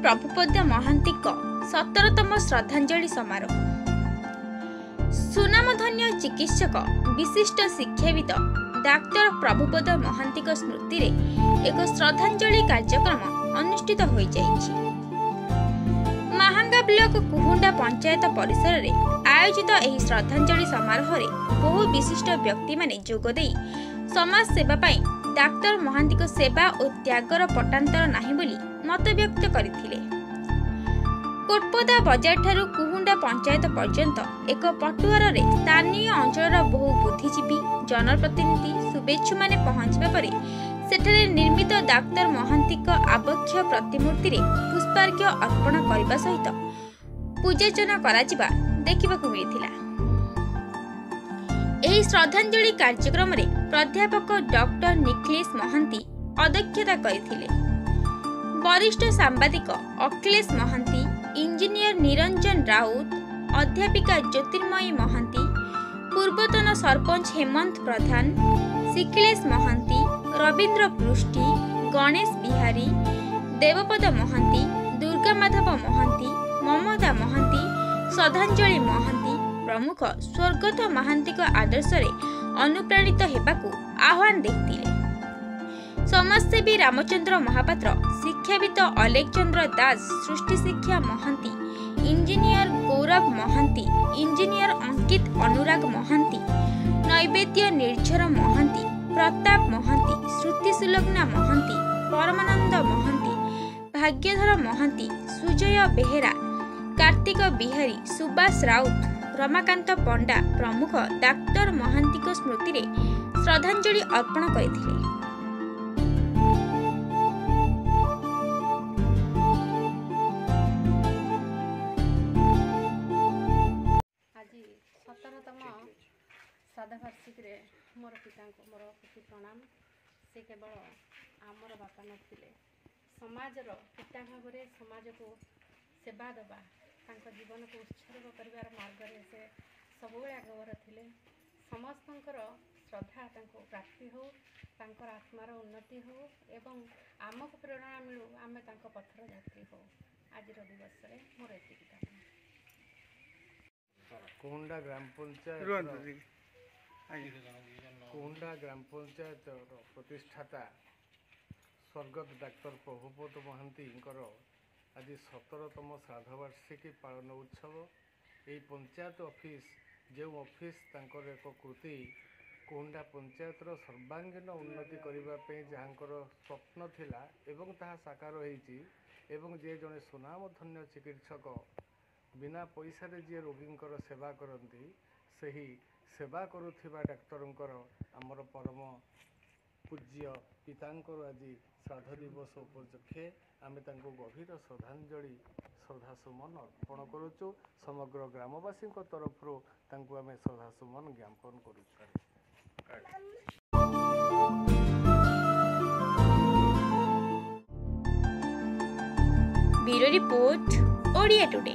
प्रभुपद महांती 17तम श्रद्धांजलि समारोह। सुनामधन्य चिकित्सक विशिष्ट शिक्षाविद डाक्टर प्रभुपद महांती स्मृति रे एक श्रद्धांजलि कार्यक्रम अनुष्ठित हो जाइछि। महांगा ब्लॉक कुहुंडा पंचायत परिसर रे आयोजित एही श्रद्धांजलि समारोह रे बहु विशिष्ट व्यक्ति माने जोग देई समाज सेवा पाई डाक्टर महांती को सेवा और त्यागर पटांतर नाही बोली मत व्यक्त करथिले। कोटपदा बजार ठारू कुहुंडा पंचायत पर्यंत एक पटुआर रे स्थानीय अंचलर बहु बुद्धिजीवी जनप्रतिनिधि शुभेच्छु माने पहुंचबा परे सेठरे निर्मित डाक्टर महांती आबक्ष प्रतिमूर्ति रे पुष्पार्घ्य अर्पण करबा सहित पूजार्चना कराजिबा देखिबाकू मिलिथिला। एही श्रद्धांजलि कार्यक्रम रे प्राध्यापक डॉक्टर निखिलेश महांती अध्यक्षता करथिले। वरिष्ठ सांबादिक अखिलेश महांती, इंजीनियर निरंजन राउत, अध्यापिका ज्योतिर्मयी महांती, पूर्वतन सरपंच हेमंत प्रधान, शिखिलेश महांती, रवींद्र पृष्टि, गणेश बिहारी, देवपद महांती, दुर्गा माधव महांती, ममता महांती, श्रद्धांजलि महांती प्रमुख स्वर्गत महांती आदर्श रे अनुप्राणित हेबाकू आह्वान देथिले। समाजसेवी रामचंद्र महापात्र, शिक्षाविद अलेक्चंद्र दास, सृष्टि शिक्षा महांती, इंजीनियर गौरव महांती, इंजीनियर अंकित अनुराग महांती, नैवेद्य निर्झर महांती, प्रताप महांती, श्रुति सुलग्ना महांती, परमानंद महांती, भाग्यधर महांती, सुजय बेहेरा, कार्तिक बिहारी, सुभाष राउत, रमाकांत पंडा प्रमुख डाक्टर महांती स्मृति रे श्रद्धांजलि अर्पण करथिले। आज 17तम श्राद्धवार्षिकी रे मोर पिता को मोर प्रति प्रणाम। से केवल आमर बापा नथिले, समाजर पिता भाव में समाज को सेवा देवा जीवन को उत्सर्ग कर मार्ग से सब आगवर थे। समस्तर श्रद्धा प्राप्ति हो, आत्मार उन्नति हो एवं आमको प्रेरणा मिलू आम पथर यात्री हो। आज दिवस मोर एतिक कुहुंडा ग्राम पंचायत प्रतिष्ठाता स्वर्गत डाक्टर प्रभुपद महांती आज 17तम श्राद्धवार्षिकी पालन उत्सव। यही पंचायत ऑफिस जो ऑफिस तांकर एक कृति कुहुंडा पंचायतर सर्वांगीन उन्नति करने जहाँकर स्वप्न थिला एवं ताहा साकार होईची एवं जे जड़े सुनामधन्य चिकित्सक बिना पैसा जी रोगींकर सेवा करती सही सेवा करुथिबा डाक्तरंकर आमर परम पूज्य पितांकर आज श्राद्ध दिवस उपलक्षे आमे तांको गभीर श्रद्धांजलि श्रद्धासुमन अर्पण करुचु। समग्र ग्रामवासी तरफ तांको आमे श्रद्धासुमन ज्ञापन करुचु। Bureau report Odia today.